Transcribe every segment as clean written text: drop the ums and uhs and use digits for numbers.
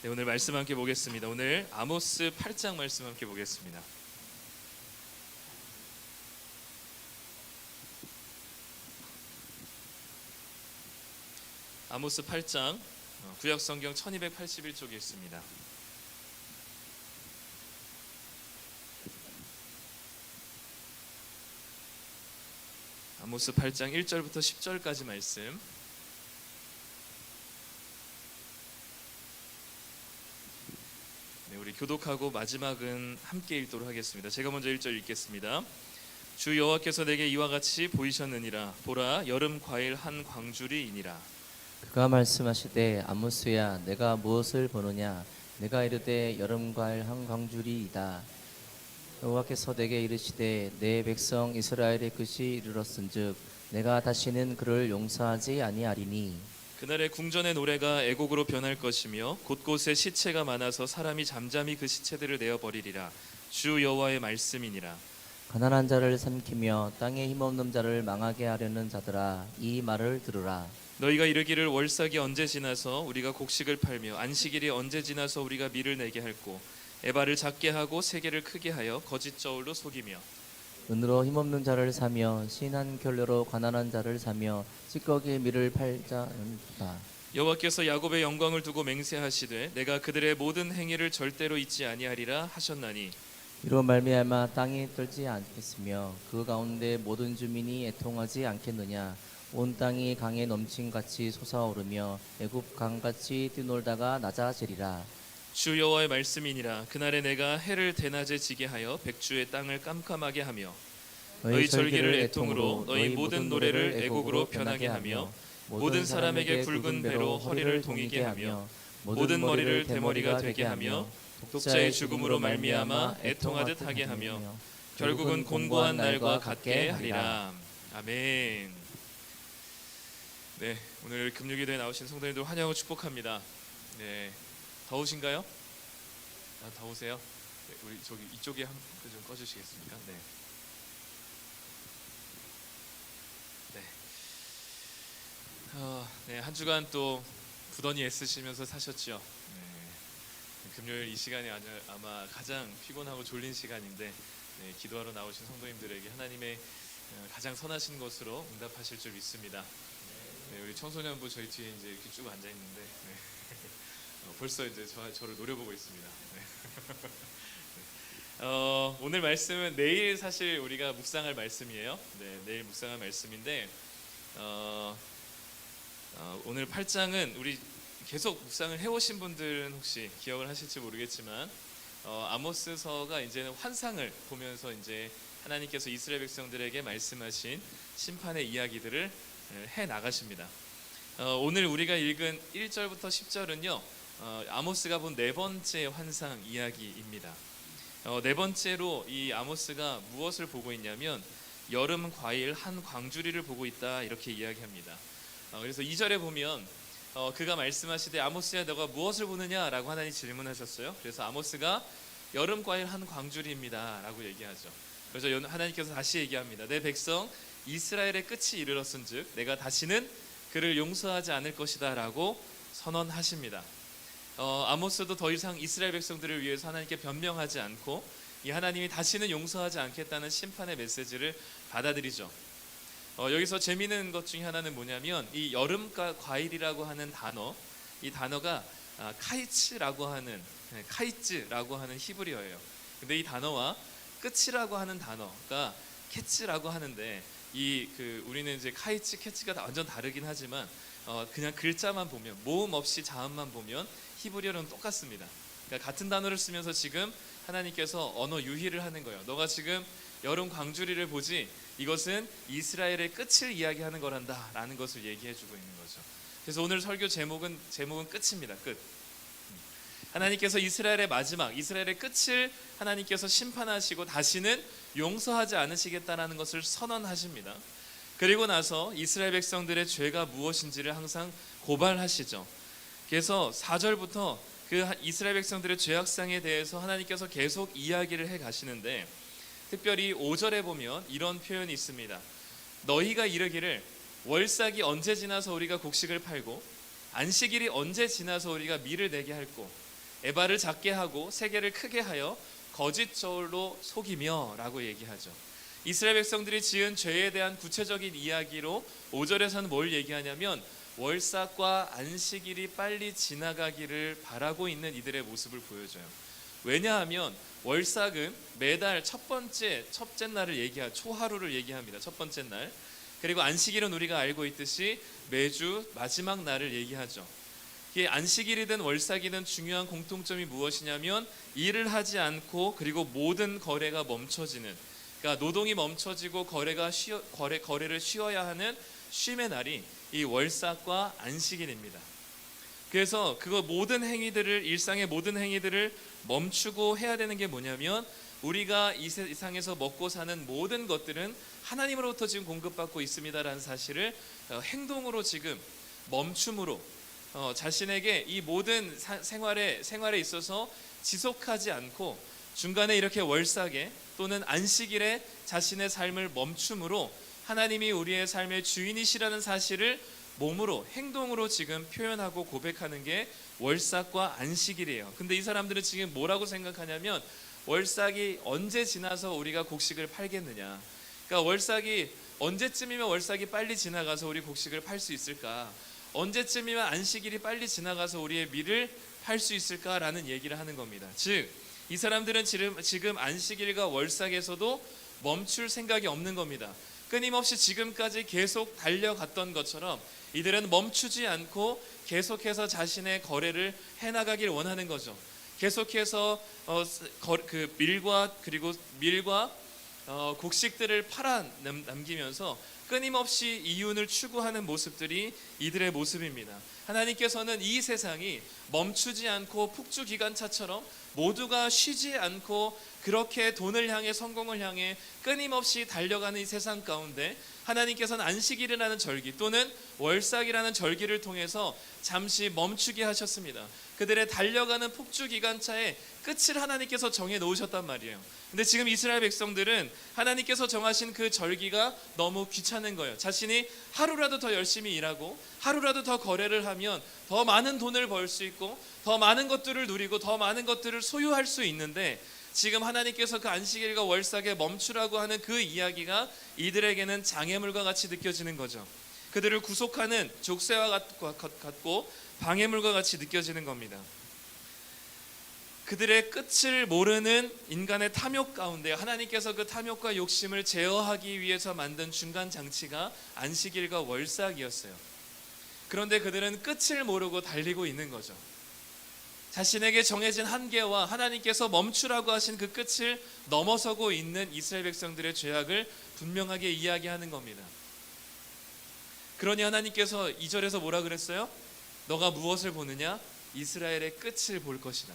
네, 오늘 말씀 함께 보겠습니다. 오늘 아모스 8장 말씀 함께 보겠습니다. 아모스 8장 구약 성경 1281쪽에 있습니다. 아모스 8장 1절부터 10절까지 말씀. 네, 우리 교독하고 마지막은 함께 읽도록 하겠습니다. 제가 먼저 1절 읽겠습니다. 주 여호와께서 내게 이와 같이 보이셨느니라. 보라, 여름 과일 한 광주리이니라. 그가 말씀하시되 아모스야, 내가 무엇을 보느냐? 내가 이르되 여름과일 한 광주리이다. 여호와께서 내게 이르시되 내 백성 이스라엘의 끝이 이르렀은즉 내가 다시는 그를 용서하지 아니하리니. 그날의 궁전의 노래가 애곡으로 변할 것이며 곳곳에 시체가 많아서 사람이 잠잠히 그 시체들을 내어버리리라. 주 여호와의 말씀이니라. 가난한 자를 삼키며 땅에 힘없는 자를 망하게 하려는 자들아, 이 말을 들으라. 너희가 이르기를 월삭이 언제 지나서 우리가 곡식을 팔며 안식일이 언제 지나서 우리가 밀을 내게 할꼬, 에바를 작게 하고 세계를 크게 하여 거짓 저울로 속이며 은으로 힘없는 자를 사며 신한 켤레로 가난한 자를 사며 찌꺼기의 밀을 팔자는다. 여호와께서 야곱의 영광을 두고 맹세하시되 내가 그들의 모든 행위를 절대로 잊지 아니하리라 하셨나니, 이로 말미암아 땅이 떨지 않겠으며 그 가운데 모든 주민이 애통하지 않겠느냐. 온 땅이 강에 넘친 같이 솟아오르며 애굽 강같이 뛰놀다가 낮아지리라. 주 여호와의 말씀이니라. 그날에 내가 해를 대낮에 지게 하여 백주의 땅을 깜깜하게 하며 너희 절기를 애통으로 너희 모든 노래를 애곡으로 변하게 하며 모든 사람에게 굵은 배로 허리를 동이게 하며 모든 머리를 대머리가 되게 하며 독자의 죽음으로 말미암아 애통하듯 하게 하며 결국은 곤고한 날과 같게 하리라. 아멘. 네, 오늘 금요일에 나오신 성도님들 환영하고 축복합니다. 네, 더우신가요? 더우세요? 네, 우리 저기 이쪽에 한 분 좀 꺼주시겠습니까? 네. 네, 한 주간 또 부단히 애쓰시면서 사셨죠. 네, 금요일 이 시간이 아마 가장 피곤하고 졸린 시간인데, 네, 기도하러 나오신 성도님들에게 하나님의 가장 선하신 것으로 응답하실 줄 믿습니다. 네, 우리 청소년부 저희 뒤에 이제 이렇게 쭉 앉아 있는데, 네. 벌써 이제 저를 노려보고 있습니다. 네. 오늘 말씀은 내일 사실 우리가 묵상할 말씀이에요. 네, 내일 묵상할 말씀인데, 오늘 8장은 우리 계속 묵상을 해오신 분들은 혹시 기억을 하실지 모르겠지만, 아모스서가 이제는 환상을 보면서 이제 하나님께서 이스라엘 백성들에게 말씀하신 심판의 이야기들을 해 나가십니다. 오늘 우리가 읽은 1절부터 10절은요, 아모스가 본 네 번째 환상 이야기입니다. 네 번째로 이 아모스가 무엇을 보고 있냐면 여름 과일 한 광주리를 보고 있다, 이렇게 이야기합니다. 그래서 2절에 보면 그가 말씀하시되 아모스야, 너가 무엇을 보느냐라고 하나님 질문하셨어요. 그래서 아모스가 여름 과일 한 광주리입니다 라고 얘기하죠. 그래서 하나님께서 다시 얘기합니다. 내 백성 이스라엘의 끝이 이르렀은즉 내가 다시는 그를 용서하지 않을 것이다 라고 선언하십니다. 아모스도 더 이상 이스라엘 백성들을 위해서 하나님께 변명하지 않고 이 하나님이 다시는 용서하지 않겠다는 심판의 메시지를 받아들이죠. 여기서 재미있는 것 중에 하나는 뭐냐면 이 여름 과일이라고 하는 단어, 이 단어가 카이츠라고 하는 히브리어예요. 근데 이 단어와 끝이라고 하는 단어가 캐츠라고 하는데, 우리는 이제 카이츠, 캐치가 완전 다르긴 하지만 그냥 글자만 보면, 모음 없이 자음만 보면 히브리어는 똑같습니다. 그러니까 같은 단어를 쓰면서 지금 하나님께서 언어 유희를 하는 거예요. 너가 지금 여름 광주리를 보지, 이것은 이스라엘의 끝을 이야기하는 거란다 라는 것을 얘기해주고 있는 거죠. 그래서 오늘 설교 제목은 끝입니다. 끝. 하나님께서 이스라엘의 마지막, 이스라엘의 끝을 하나님께서 심판하시고 다시는 용서하지 않으시겠다라는 것을 선언하십니다. 그리고 나서 이스라엘 백성들의 죄가 무엇인지를 항상 고발하시죠. 그래서 4절부터 그 이스라엘 백성들의 죄악상에 대해서 하나님께서 계속 이야기를 해 가시는데, 특별히 5절에 보면 이런 표현이 있습니다. 너희가 이르기를 월삭이 언제 지나서 우리가 곡식을 팔고 안식일이 언제 지나서 우리가 밀을 내게 할꼬, 에바를 작게 하고 세계를 크게 하여 거짓 저울로 속이며 라고 얘기하죠. 이스라엘 백성들이 지은 죄에 대한 구체적인 이야기로 5절에서는 뭘 얘기하냐면 월삭과 안식일이 빨리 지나가기를 바라고 있는 이들의 모습을 보여줘요. 왜냐하면 월삭은 매달 첫째 날을 초하루를 얘기합니다. 첫 번째 날. 그리고 안식일은 우리가 알고 있듯이 매주 마지막 날을 얘기하죠. 이 안식일이든 월삭이든 중요한 공통점이 무엇이냐면 일을 하지 않고 그리고 모든 거래가 멈춰지는, 그러니까 노동이 멈춰지고 거래를 쉬어야 하는 쉼의 날이 이 월삭과 안식일입니다. 그래서 일상의 모든 행위들을 멈추고 해야 되는 게 뭐냐면 우리가 이 세상에서 먹고 사는 모든 것들은 하나님으로부터 지금 공급받고 있습니다라는 사실을 행동으로 지금 멈춤으로 자신에게 이 모든 생활에 있어서 지속하지 않고 중간에 이렇게 월삭에 또는 안식일에 자신의 삶을 멈춤으로 하나님이 우리의 삶의 주인이시라는 사실을 몸으로 행동으로 지금 표현하고 고백하는 게 월삭과 안식일이에요. 근데 이 사람들은 지금 뭐라고 생각하냐면 월삭이 언제 지나서 우리가 곡식을 팔겠느냐, 그러니까 월삭이 언제쯤이면 월삭이 빨리 지나가서 우리 곡식을 팔 수 있을까, 언제쯤이면 안식일이 빨리 지나가서 우리의 밀을 팔 수 있을까라는 얘기를 하는 겁니다. 즉 이 사람들은 지금 안식일과 월삭에서도 멈출 생각이 없는 겁니다. 끊임없이 지금까지 계속 달려갔던 것처럼 이들은 멈추지 않고 계속해서 자신의 거래를 해나가길 원하는 거죠. 계속해서 밀과 곡식들을 팔아 남기면서 끊임없이 이윤을 추구하는 모습들이 이들의 모습입니다. 하나님께서는 이 세상이 멈추지 않고 폭주기관차처럼 모두가 쉬지 않고 그렇게 돈을 향해 성공을 향해 끊임없이 달려가는 이 세상 가운데 하나님께서는 안식일이라는 절기 또는 월삭이라는 절기를 통해서 잠시 멈추게 하셨습니다. 그들의 달려가는 폭주기관차의 끝을 하나님께서 정해 놓으셨단 말이에요. 근데 지금 이스라엘 백성들은 하나님께서 정하신 그 절기가 너무 귀찮은 거예요. 자신이 하루라도 더 열심히 일하고 하루라도 더 거래를 하면 더 많은 돈을 벌 수 있고 더 많은 것들을 누리고 더 많은 것들을 소유할 수 있는데 지금 하나님께서 그 안식일과 월삭에 멈추라고 하는 그 이야기가 이들에게는 장애물과 같이 느껴지는 거죠. 그들을 구속하는 족쇄와 같고 방해물과 같이 느껴지는 겁니다. 그들의 끝을 모르는 인간의 탐욕 가운데 하나님께서 그 탐욕과 욕심을 제어하기 위해서 만든 중간 장치가 안식일과 월삭이었어요. 그런데 그들은 끝을 모르고 달리고 있는 거죠. 자신에게 정해진 한계와 하나님께서 멈추라고 하신 그 끝을 넘어서고 있는 이스라엘 백성들의 죄악을 분명하게 이야기하는 겁니다. 그러니 하나님께서 2절에서 뭐라 그랬어요? 너가 무엇을 보느냐? 이스라엘의 끝을 볼 것이다.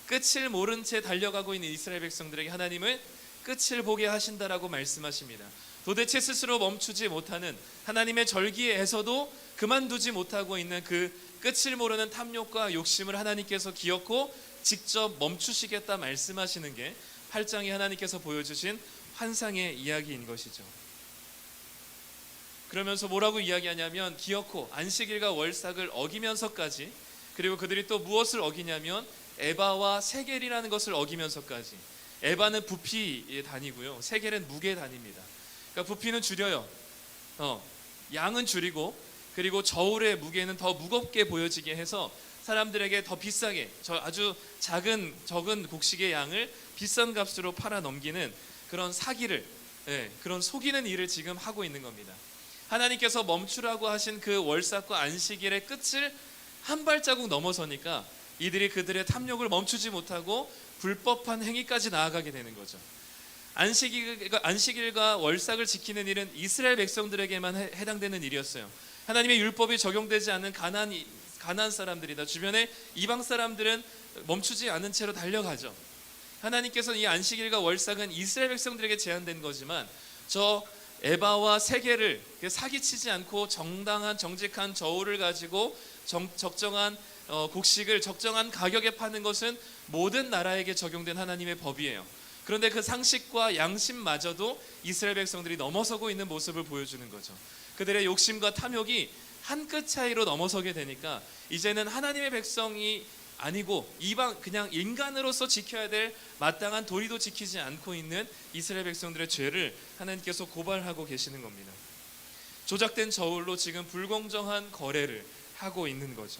끝을 모른 채 달려가고 있는 이스라엘 백성들에게 하나님은 끝을 보게 하신다라고 말씀하십니다. 도대체 스스로 멈추지 못하는 하나님의 절기에서도 그만두지 못하고 있는 그 끝을 모르는 탐욕과 욕심을 하나님께서 기억고 직접 멈추시겠다 말씀하시는 게 8장에 하나님께서 보여주신 환상의 이야기인 것이죠. 그러면서 뭐라고 이야기하냐면 기어코 안식일과 월삭을 어기면서까지, 그리고 그들이 또 무엇을 어기냐면 에바와 세겔이라는 것을 어기면서까지. 에바는 부피의 단위고요, 세겔은 무게 단위입니다. 그러니까 부피는 줄여요. 양은 줄이고, 그리고 저울의 무게는 더 무겁게 보여지게 해서 사람들에게 더 비싸게, 아주 적은 곡식의 양을 비싼 값으로 팔아 넘기는 그런 사기를, 그런 속이는 일을 지금 하고 있는 겁니다. 하나님께서 멈추라고 하신 그 월삭과 안식일의 끝을 한 발자국 넘어서니까 이들이 그들의 탐욕을 멈추지 못하고 불법한 행위까지 나아가게 되는 거죠. 안식일과 월삭을 지키는 일은 이스라엘 백성들에게만 해당되는 일이었어요. 하나님의 율법이 적용되지 않는 가나안 사람들이다. 주변에 이방 사람들은 멈추지 않은 채로 달려가죠. 하나님께서 이 안식일과 월삭은 이스라엘 백성들에게 제한된 거지만 저 에바와 세겔을 사기치지 않고 정직한 저울을 가지고 적정한 곡식을 적정한 가격에 파는 것은 모든 나라에게 적용된 하나님의 법이에요. 그런데 그 상식과 양심마저도 이스라엘 백성들이 넘어서고 있는 모습을 보여주는 거죠. 그들의 욕심과 탐욕이 한 끗 차이로 넘어서게 되니까 이제는 하나님의 백성이 아니고 이방 그냥 인간으로서 지켜야 될 마땅한 도리도 지키지 않고 있는 이스라엘 백성들의 죄를 하나님께서 고발하고 계시는 겁니다. 조작된 저울로 지금 불공정한 거래를 하고 있는 거죠.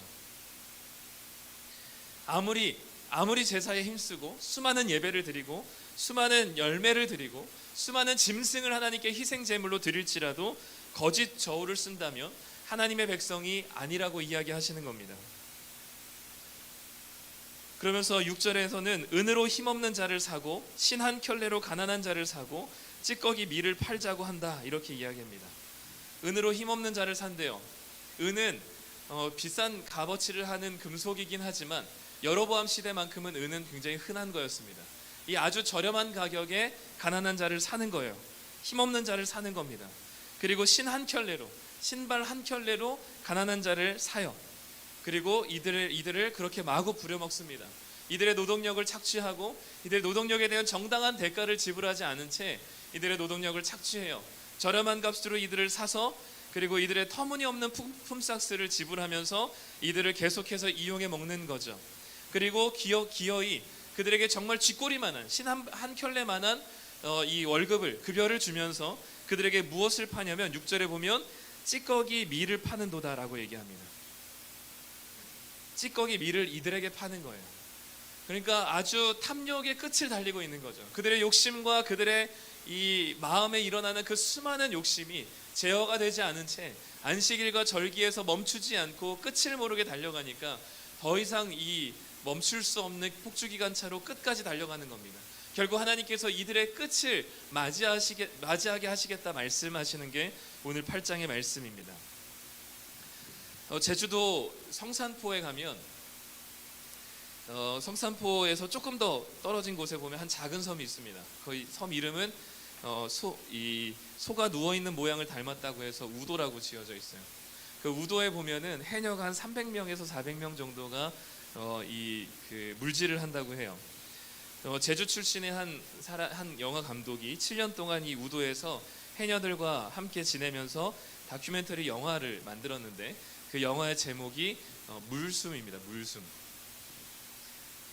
아무리 제사에 힘쓰고 수많은 예배를 드리고 수많은 열매를 드리고 수많은 짐승을 하나님께 희생 제물로 드릴지라도 거짓 저울을 쓴다면 하나님의 백성이 아니라고 이야기하시는 겁니다. 그러면서 6절에서는 은으로 힘없는 자를 사고 신 한 켤레로 가난한 자를 사고 찌꺼기 밀을 팔자고 한다, 이렇게 이야기합니다. 은으로 힘없는 자를 산대요. 은은 비싼 값어치를 하는 금속이긴 하지만 여로보암 시대만큼은 은은 굉장히 흔한 거였습니다. 이 아주 저렴한 가격에 가난한 자를 사는 거예요. 힘없는 자를 사는 겁니다. 그리고 신 한 켤레로, 신발 한 켤레로 가난한 자를 사요. 그리고 이들을 그렇게 마구 부려먹습니다. 이들의 노동력을 착취하고 이들의 노동력에 대한 정당한 대가를 지불하지 않은 채 이들의 노동력을 착취해요. 저렴한 값으로 이들을 사서 그리고 이들의 터무니없는 품삯을 지불하면서 이들을 계속해서 이용해 먹는 거죠. 그리고 기어이 그들에게 정말 쥐꼬리만한 신 한 켤레만한 이 월급을, 급여를 주면서 그들에게 무엇을 파냐면 6절에 보면 찌꺼기 밀을 파는 도다라고 얘기합니다. 찌꺼기 밀을 이들에게 파는 거예요. 그러니까 아주 탐욕의 끝을 달리고 있는 거죠. 그들의 욕심과 그들의 이 마음에 일어나는 그 수많은 욕심이 제어가 되지 않은 채 안식일과 절기에서 멈추지 않고 끝을 모르게 달려가니까 더 이상 이 멈출 수 없는 폭주기관차로 끝까지 달려가는 겁니다. 결국 하나님께서 이들의 끝을 맞이하게 하시겠다 말씀하시는 게 오늘 8장의 말씀입니다. 제주도 성산포에 가면 성산포에서 조금 더 떨어진 곳에 보면 한 작은 섬이 있습니다. 거의 섬 이름은 소가 누워있는 모양을 닮았다고 해서 우도라고 지어져 있어요. 그 우도에 보면은 해녀가 한 300명에서 400명 정도가 그 물질을 한다고 해요. 제주 출신의 한 영화 감독이 7년 동안 이 우도에서 해녀들과 함께 지내면서 다큐멘터리 영화를 만들었는데 그 영화의 제목이 물숨입니다. 물숨.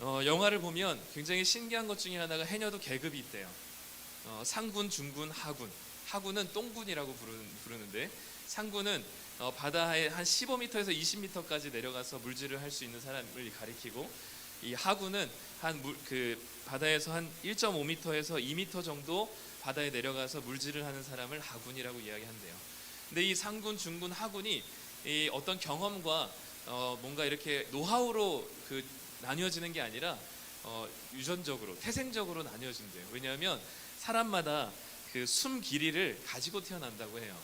영화를 보면 굉장히 신기한 것 중에 하나가 해녀도 계급이 있대요. 상군, 중군, 하군. 하군은 똥군이라고 부르는데 상군은 바다에 한 15m에서 20m까지 내려가서 물질을 할 수 있는 사람을 가리키고, 이 하군은 그 바다에서 한 1.5m에서 2m 정도 바다에 내려가서 물질을 하는 사람을 하군이라고 이야기한대요. 근데 이 상군, 중군, 하군이 이 어떤 경험과 뭔가 이렇게 노하우로 나뉘어지는 게 아니라 유전적으로, 태생적으로 나뉘어진대요. 왜냐하면 사람마다 그 숨 길이를 가지고 태어난다고 해요.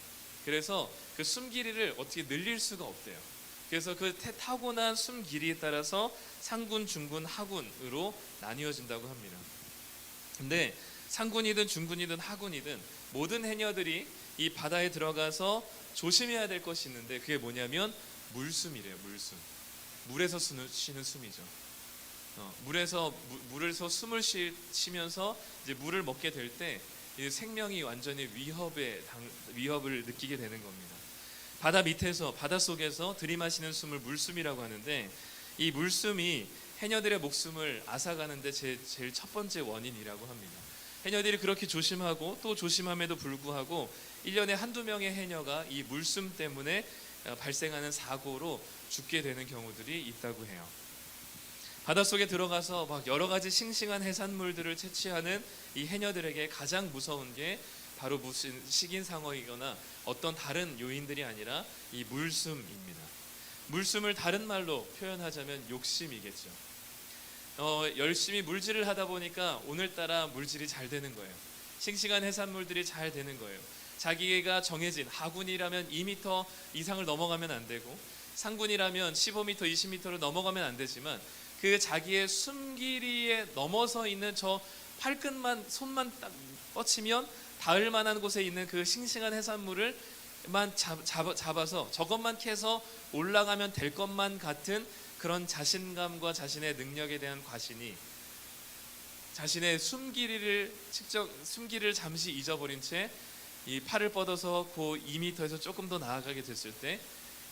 그래서 그 숨 길이를 어떻게 늘릴 수가 없대요. 그래서 그 타고난 숨 길이에 따라서 상군, 중군, 하군으로 나뉘어진다고 합니다. 근데 상군이든 중군이든 하군이든 모든 해녀들이 이 바다에 들어가서 조심해야 될 것이 있는데 그게 뭐냐면 물숨이래요. 물숨. 물에서 쉬는 숨이죠. 물에서 숨을 쉬면서 이제 물을 먹게 될 때 생명이 완전히 위협을 느끼게 되는 겁니다. 바다 밑에서, 바다 속에서 들이마시는 숨을 물숨이라고 하는데, 이 물숨이 해녀들의 목숨을 앗아가는데 제일 첫 번째 원인이라고 합니다. 해녀들이 그렇게 조심하고 또 조심함에도 불구하고 1년에 한두 명의 해녀가 이 물숨 때문에 발생하는 사고로 죽게 되는 경우들이 있다고 해요. 바닷속에 들어가서 막 여러 가지 싱싱한 해산물들을 채취하는 이 해녀들에게 가장 무서운 게 바로 무슨 식인상어이거나 어떤 다른 요인들이 아니라 이 물숨입니다. 물숨을 다른 말로 표현하자면 욕심이겠죠. 열심히 물질을 하다 보니까 오늘따라 물질이 잘 되는 거예요. 싱싱한 해산물들이 잘 되는 거예요. 자기가 정해진 하군이라면 2m 이상을 넘어가면 안 되고 상군이라면 15m, 20m를 넘어가면 안 되지만 그 자기의 숨길이에 넘어서 있는 저 팔끝만, 손만 딱 뻗치면 닿을 만한 곳에 있는 그 싱싱한 해산물을만 잡아서 저것만 캐서 올라가면 될 것만 같은 그런 자신감과 자신의 능력에 대한 과신이 자신의 숨길이를 잠시 잊어버린 채 이 팔을 뻗어서 그 2m에서 조금 더 나아가게 됐을 때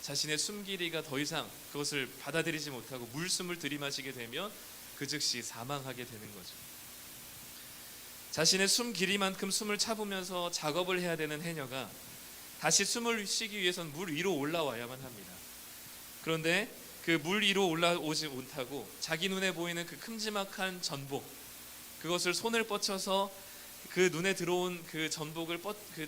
자신의 숨 길이가 더 이상 그것을 받아들이지 못하고 물숨을 들이마시게 되면 그 즉시 사망하게 되는 거죠. 자신의 숨 길이만큼 숨을 참으면서 작업을 해야 되는 해녀가 다시 숨을 쉬기 위해서는 물 위로 올라와야만 합니다. 그런데 그 물 위로 올라오지 못하고 자기 눈에 보이는 그 큼지막한 전복, 그것을 손을 뻗쳐서 그 눈에 들어온 그 전복을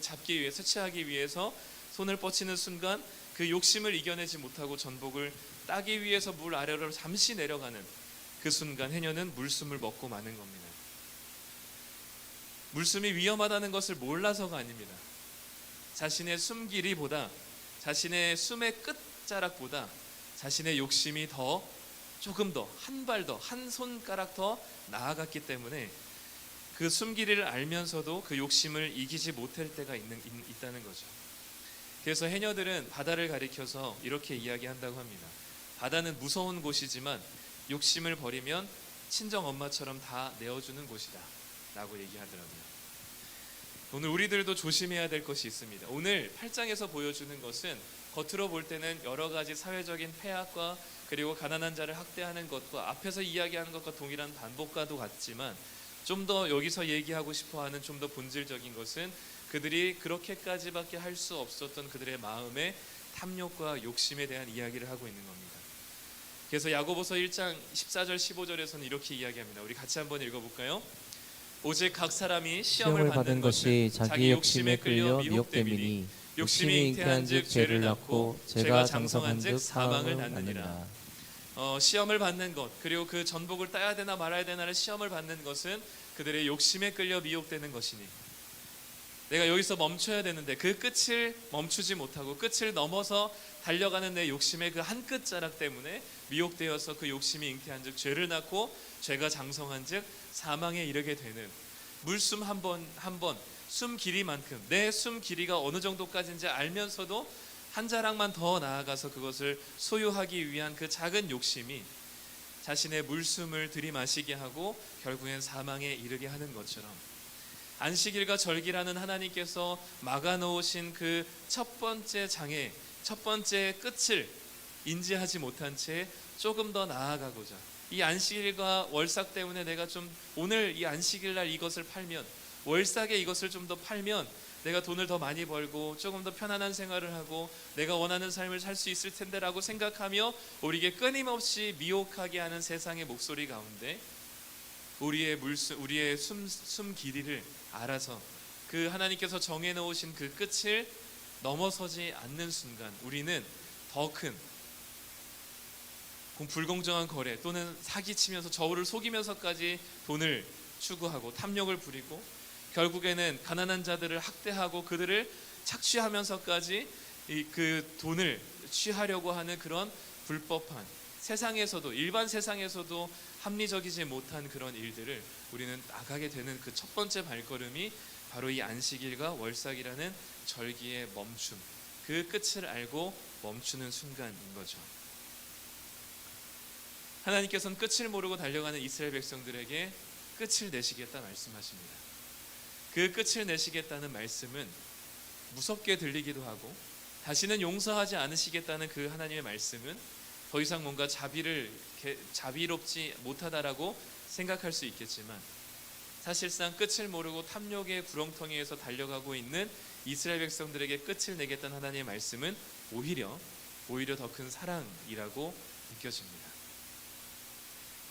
잡기 위해, 채취하기 위해서 손을 뻗치는 순간 그 욕심을 이겨내지 못하고 전복을 따기 위해서 물 아래로 잠시 내려가는 그 순간 해녀는 물숨을 먹고 마는 겁니다. 물숨이 위험하다는 것을 몰라서가 아닙니다. 자신의 숨 길이보다, 자신의 숨의 끝자락보다 자신의 욕심이 조금 더, 한 발 더, 한 손가락 더 나아갔기 때문에 그 숨 길이를 알면서도 그 욕심을 이기지 못할 때가 있다는 거죠. 그래서 해녀들은 바다를 가리켜서 이렇게 이야기한다고 합니다. 바다는 무서운 곳이지만 욕심을 버리면 친정 엄마처럼 다 내어주는 곳이다 라고 얘기하더라고요. 오늘 우리들도 조심해야 될 것이 있습니다. 오늘 8장에서 보여주는 것은 겉으로 볼 때는 여러 가지 사회적인 폐악과 그리고 가난한 자를 학대하는 것과 앞에서 이야기하는 것과 동일한 반복과도 같지만 좀 더 여기서 얘기하고 싶어하는 좀 더 본질적인 것은 그들이 그렇게까지밖에 할 수 없었던 그들의 마음의 탐욕과 욕심에 대한 이야기를 하고 있는 겁니다. 그래서 야고보서 1장 14절 15절에서는 이렇게 이야기합니다. 우리 같이 한번 읽어볼까요? 오직 각 사람이 시험을 받는 것이 자기 욕심에 끌려 미혹됨이니 욕심이 잉태한즉 죄를 낳고 죄가 장성한즉 사망을 낳느니라. 시험을 받는 것, 그리고 그 전복을 따야 되나 말아야 되나를 시험을 받는 것은 그들의 욕심에 끌려 미혹되는 것이니 내가 여기서 멈춰야 되는데 그 끝을 멈추지 못하고 끝을 넘어서 달려가는 내 욕심의 그 한 끝자락 때문에 미혹되어서 그 욕심이 잉태한즉 죄를 낳고 죄가 장성한즉 사망에 이르게 되는, 물숨 한 번 숨 길이만큼 내 숨 길이가 어느 정도까지인지 알면서도 한 자락만 더 나아가서 그것을 소유하기 위한 그 작은 욕심이 자신의 물숨을 들이마시게 하고 결국엔 사망에 이르게 하는 것처럼, 안식일과 절기라는 하나님께서 막아놓으신 그 첫 번째 장애, 첫 번째 끝을 인지하지 못한 채 조금 더 나아가고자, 이 안식일과 월삭 때문에 내가 좀 오늘 이 안식일날 이것을 팔면, 월삭에 이것을 좀 더 팔면 내가 돈을 더 많이 벌고 조금 더 편안한 생활을 하고 내가 원하는 삶을 살 수 있을 텐데라고 생각하며 우리에게 끊임없이 미혹하게 하는 세상의 목소리 가운데 우리의 숨 길이를 알아서 그 하나님께서 정해놓으신 그 끝을 넘어서지 않는 순간 우리는 더 큰 불공정한 거래 또는 사기치면서 저울을 속이면서까지 돈을 추구하고 탐욕을 부리고 결국에는 가난한 자들을 학대하고 그들을 착취하면서까지 그 돈을 취하려고 하는 그런 불법한 세상에서도, 일반 세상에서도 합리적이지 못한 그런 일들을 우리는 나가게 되는 그 첫 번째 발걸음이 바로 이 안식일과 월삭이라는 절기의 멈춤, 그 끝을 알고 멈추는 순간인 거죠. 하나님께서는 끝을 모르고 달려가는 이스라엘 백성들에게 끝을 내시겠다 말씀하십니다. 그 끝을 내시겠다는 말씀은 무섭게 들리기도 하고 다시는 용서하지 않으시겠다는 그 하나님의 말씀은 더 이상 뭔가 자비롭지 못하다라고 생각할 수 있겠지만 사실상 끝을 모르고 탐욕의 구렁텅이에서 달려가고 있는 이스라엘 백성들에게 끝을 내겠다는 하나님의 말씀은 오히려 더 큰 사랑이라고 느껴집니다.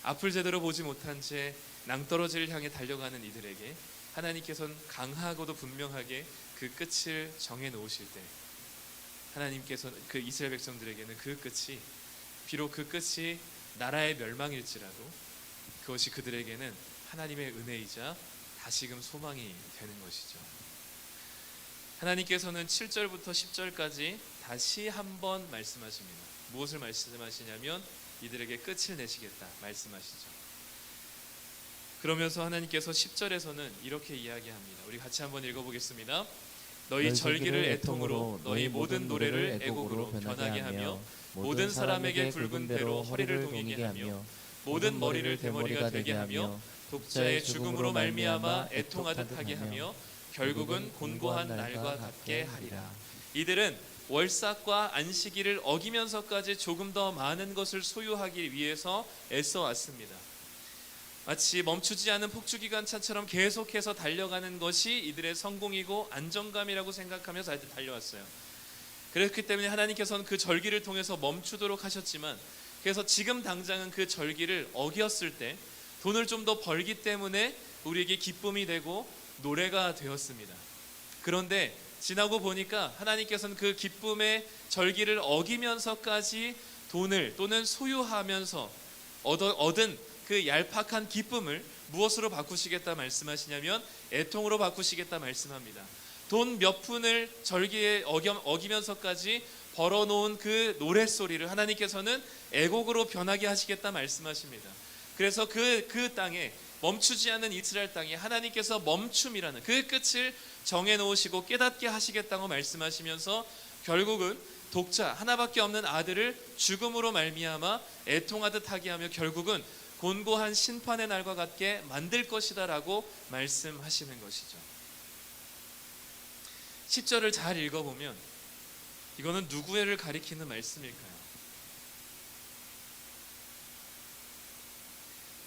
앞을 제대로 보지 못한 채 낭떠러지를 향해 달려가는 이들에게 하나님께서는 강하고도 분명하게 그 끝을 정해 놓으실 때 하나님께서 그 이스라엘 백성들에게는 그 끝이, 비록 그 끝이 나라의 멸망일지라도 그것이 그들에게는 하나님의 은혜이자 다시금 소망이 되는 것이죠. 하나님께서는 7절부터 10절까지 다시 한번 말씀하십니다. 무엇을 말씀하시냐면 이들에게 끝을 내시겠다 말씀하시죠. 그러면서 하나님께서 10절에서는 이렇게 이야기합니다. 우리 같이 한번 읽어보겠습니다. 너희 절기를 애통으로, 너희 모든 노래를 애곡으로 변하게 하며 모든 사람에게 굵은 배로 허리를 동이게 하며 모든 머리를 대머리가 되게 하며 독자의 죽음으로 말미암아 애통하듯 하게 하며 결국은 곤고한 날과 같게 하리라. 이들은 월삭과 안식일을 어기면서까지 조금 더 많은 것을 소유하기 위해서 애써 왔습니다. 마치 멈추지 않은 폭주기관차처럼 계속해서 달려가는 것이 이들의 성공이고 안정감이라고 생각하면서 달려왔어요. 그렇기 때문에 하나님께서는 그 절기를 통해서 멈추도록 하셨지만, 그래서 지금 당장은 그 절기를 어겼을 때 돈을 좀 더 벌기 때문에 우리에게 기쁨이 되고 노래가 되었습니다. 그런데 지나고 보니까 하나님께서는 그 기쁨의 절기를 어기면서까지 돈을 또는 소유하면서 얻은 그 얄팍한 기쁨을 무엇으로 바꾸시겠다 말씀하시냐면 애통으로 바꾸시겠다 말씀합니다. 돈 몇 푼을 절기에 어기면서까지 벌어놓은 그 노랫소리를 하나님께서는 애곡으로 변하게 하시겠다 말씀하십니다. 그래서 그 땅에, 멈추지 않는 이스라엘 땅에 하나님께서 멈춤이라는 그 끝을 정해놓으시고 깨닫게 하시겠다고 말씀하시면서 결국은 독자 하나밖에 없는 아들을 죽음으로 말미암아 애통하듯 하게 하며 결국은 곤고한 심판의 날과 같게 만들 것이다 라고 말씀하시는 것이죠. 10절을 잘 읽어보면 이거는 누구를 가리키는 말씀일까요?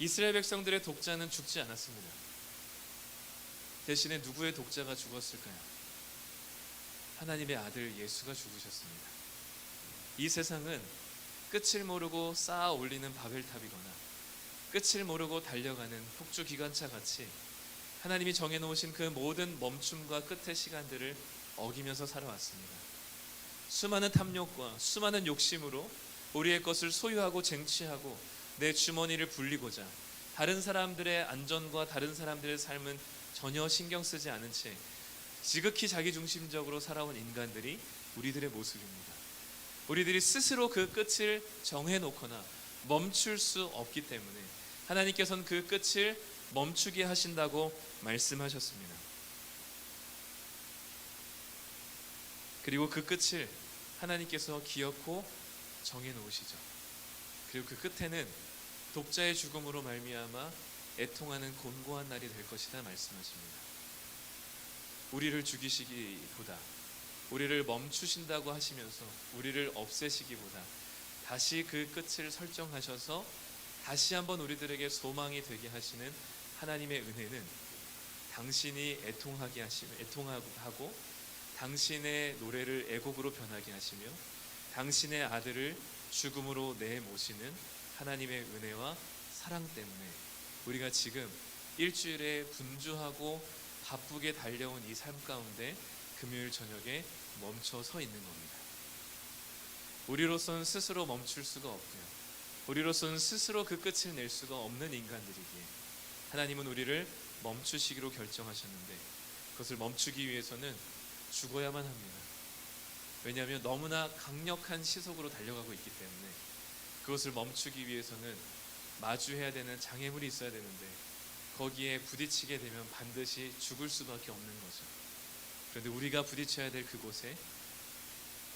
이스라엘 백성들의 독자는 죽지 않았습니다. 대신에 누구의 독자가 죽었을까요? 하나님의 아들 예수가 죽으셨습니다. 이 세상은 끝을 모르고 쌓아 올리는 바벨탑이거나 끝을 모르고 달려가는 폭주기관차 같이 하나님이 정해놓으신 그 모든 멈춤과 끝의 시간들을 어기면서 살아왔습니다. 수많은 탐욕과 수많은 욕심으로 우리의 것을 소유하고 쟁취하고 내 주머니를 불리고자 다른 사람들의 안전과 다른 사람들의 삶은 전혀 신경 쓰지 않은 채 지극히 자기중심적으로 살아온 인간들이 우리들의 모습입니다. 우리들이 스스로 그 끝을 정해놓거나 멈출 수 없기 때문에 하나님께서는 그 끝을 멈추게 하신다고 말씀하셨습니다. 그리고 그 끝을 하나님께서 기어코 정해놓으시죠. 그리고 그 끝에는 독자의 죽음으로 말미암아 애통하는 곤고한 날이 될 것이다 말씀하십니다. 우리를 죽이시기보다, 우리를 멈추신다고 하시면서 우리를 없애시기보다 다시 그 끝을 설정하셔서 다시 한번 우리들에게 소망이 되게 하시는 하나님의 은혜는 당신이 애통하고 당신의 노래를 애곡으로 변하게 하시며 당신의 아들을 죽음으로 내모시는 하나님의 은혜와 사랑 때문에 우리가 지금 일주일에 분주하고 바쁘게 달려온 이 삶 가운데 금요일 저녁에 멈춰 서 있는 겁니다. 우리로서는 스스로 멈출 수가 없고요. 우리로서는 스스로 그 끝을 낼 수가 없는 인간들이기에 하나님은 우리를 멈추시기로 결정하셨는데 그것을 멈추기 위해서는 죽어야만 합니다. 왜냐하면 너무나 강력한 시속으로 달려가고 있기 때문에 그것을 멈추기 위해서는 마주해야 되는 장애물이 있어야 되는데 거기에 부딪히게 되면 반드시 죽을 수밖에 없는 거죠. 그런데 우리가 부딪혀야 될 그곳에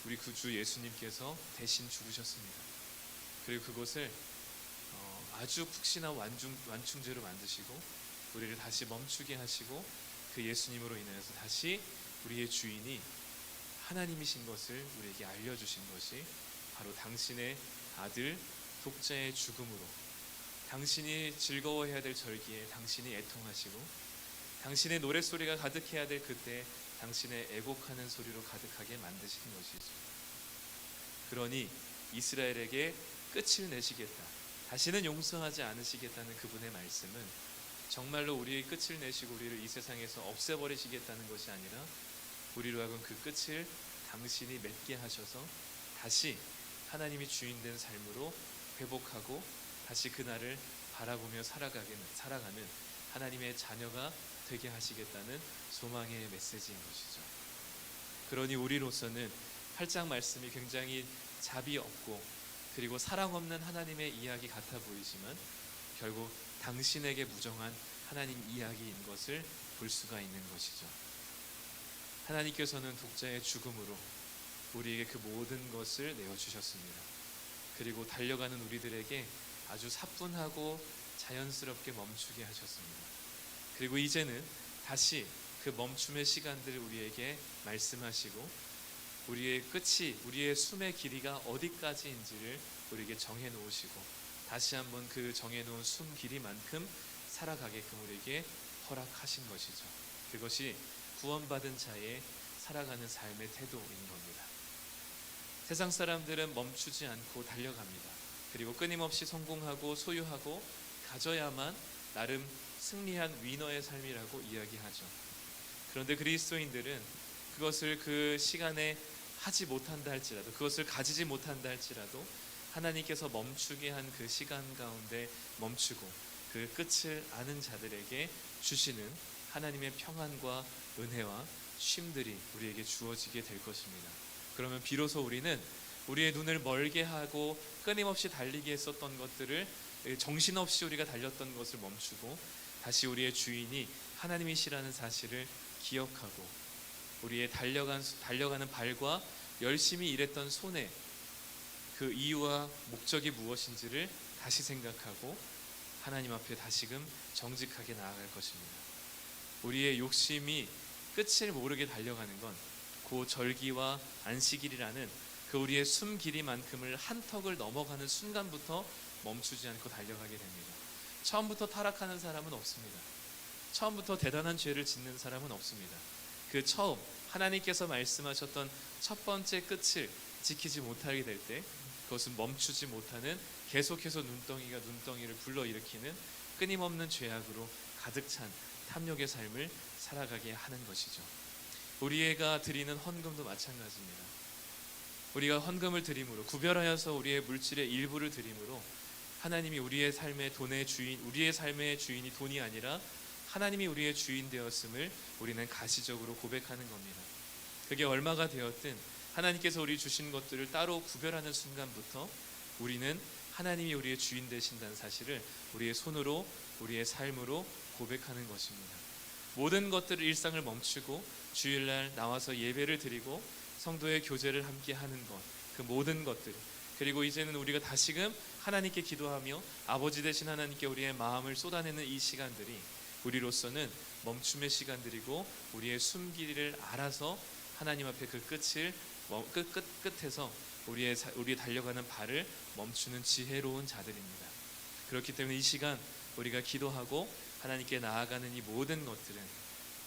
우리 구주 예수님께서 대신 죽으셨습니다. 그리고 그곳을 아주 푹신한 완충제로 만드시고 우리를 다시 멈추게 하시고 그 예수님으로 인하여서 다시 우리의 주인이 하나님이신 것을 우리에게 알려주신 것이 바로 당신의 아들 독자의 죽음으로 당신이 즐거워해야 될 절기에 당신이 애통하시고 당신의 노랫소리가 가득해야 될 그때 당신의 애곡하는 소리로 가득하게 만드신 것이죠. 그러니 이스라엘에게 끝을 내시겠다, 다시는 용서하지 않으시겠다는 그분의 말씀은 정말로 우리의 끝을 내시고 우리를 이 세상에서 없애버리시겠다는 것이 아니라 우리로 하여금 그 끝을 당신이 맺게 하셔서 다시 하나님이 주인된 삶으로 회복하고 다시 그날을 바라보며 살아가는 하나님의 자녀가 되게 하시겠다는 소망의 메시지인 것이죠. 그러니 우리로서는 8장 말씀이 굉장히 자비 없고 그리고 사랑 없는 하나님의 이야기 같아 보이지만 결국 당신에게 무정한 하나님 이야기인 것을 볼 수가 있는 것이죠. 하나님께서는 독자의 죽음으로 우리에게 그 모든 것을 내어주셨습니다. 그리고 달려가는 우리들에게 아주 사뿐하고 자연스럽게 멈추게 하셨습니다. 그리고 이제는 다시 그 멈춤의 시간들을 우리에게 말씀하시고 우리의 끝이, 우리의 숨의 길이가 어디까지인지를 우리에게 정해 놓으시고 다시 한번 그 정해 놓은 숨 길이만큼 살아가게끔 우리에게 허락하신 것이죠. 그것이 구원받은 자의 살아가는 삶의 태도인 겁니다. 세상 사람들은 멈추지 않고 달려갑니다. 그리고 끊임없이 성공하고 소유하고 가져야만 나름 승리한 위너의 삶이라고 이야기하죠. 그런데 그리스도인들은 그것을 그 시간에 하지 못한다 할지라도, 그것을 가지지 못한다 할지라도 하나님께서 멈추게 한 그 시간 가운데 멈추고 그 끝을 아는 자들에게 주시는 하나님의 평안과 은혜와 쉼들이 우리에게 주어지게 될 것입니다. 그러면 비로소 우리는 우리의 눈을 멀게 하고 끊임없이 달리게 했었던 것들을, 정신없이 우리가 달렸던 것을 멈추고 다시 우리의 주인이 하나님이시라는 사실을 기억하고 우리의 달려가는 발과 열심히 일했던 손에 그 이유와 목적이 무엇인지를 다시 생각하고 하나님 앞에 다시금 정직하게 나아갈 것입니다. 우리의 욕심이 끝을 모르게 달려가는 건 그 절기와 안식일이라는 그 우리의 숨 길이만큼을 한턱을 넘어가는 순간부터 멈추지 않고 달려가게 됩니다. 처음부터 타락하는 사람은 없습니다. 처음부터 대단한 죄를 짓는 사람은 없습니다. 그 처음 하나님께서 말씀하셨던 첫 번째 끝을 지키지 못하게 될 때 그것은 멈추지 못하는, 계속해서 눈덩이가 눈덩이를 불러일으키는 끊임없는 죄악으로 가득 찬 탐욕의 삶을 살아가게 하는 것이죠. 우리가 드리는 헌금도 마찬가지입니다. 우리가 헌금을 드림으로, 구별하여서 우리의 물질의 일부를 드림으로 하나님이 우리의 삶의 돈의 주인, 우리의 삶의 주인이 돈이 아니라 하나님이 우리의 주인 되었음을 우리는 가시적으로 고백하는 겁니다. 그게 얼마가 되었든 하나님께서 우리 주신 것들을 따로 구별하는 순간부터 우리는 하나님이 우리의 주인 되신다는 사실을 우리의 손으로, 우리의 삶으로 고백하는 것입니다. 모든 것들을, 일상을 멈추고 주일날 나와서 예배를 드리고 성도의 교제를 함께 하는 것, 그 모든 것들, 그리고 이제는 우리가 다시금 하나님께 기도하며 아버지 되신 하나님께 우리의 마음을 쏟아내는 이 시간들이 우리로서는 멈춤의 시간들이고 우리의 숨길을 알아서 하나님 앞에 그 끝에서 우리의 달려가는 발을 멈추는 지혜로운 자들입니다. 그렇기 때문에 이 시간 우리가 기도하고 하나님께 나아가는 이 모든 것들은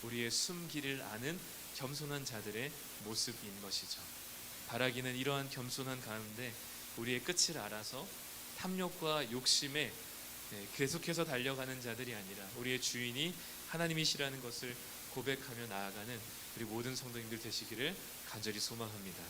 우리의 숨길을 아는 겸손한 자들의 모습인 것이죠. 바라기는 이러한 겸손한 가운데 우리의 끝을 알아서 탐욕과 욕심에 계속해서 달려가는 자들이 아니라 우리의 주인이 하나님이시라는 것을 고백하며 나아가는 우리 모든 성도님들 되시기를 간절히 소망합니다.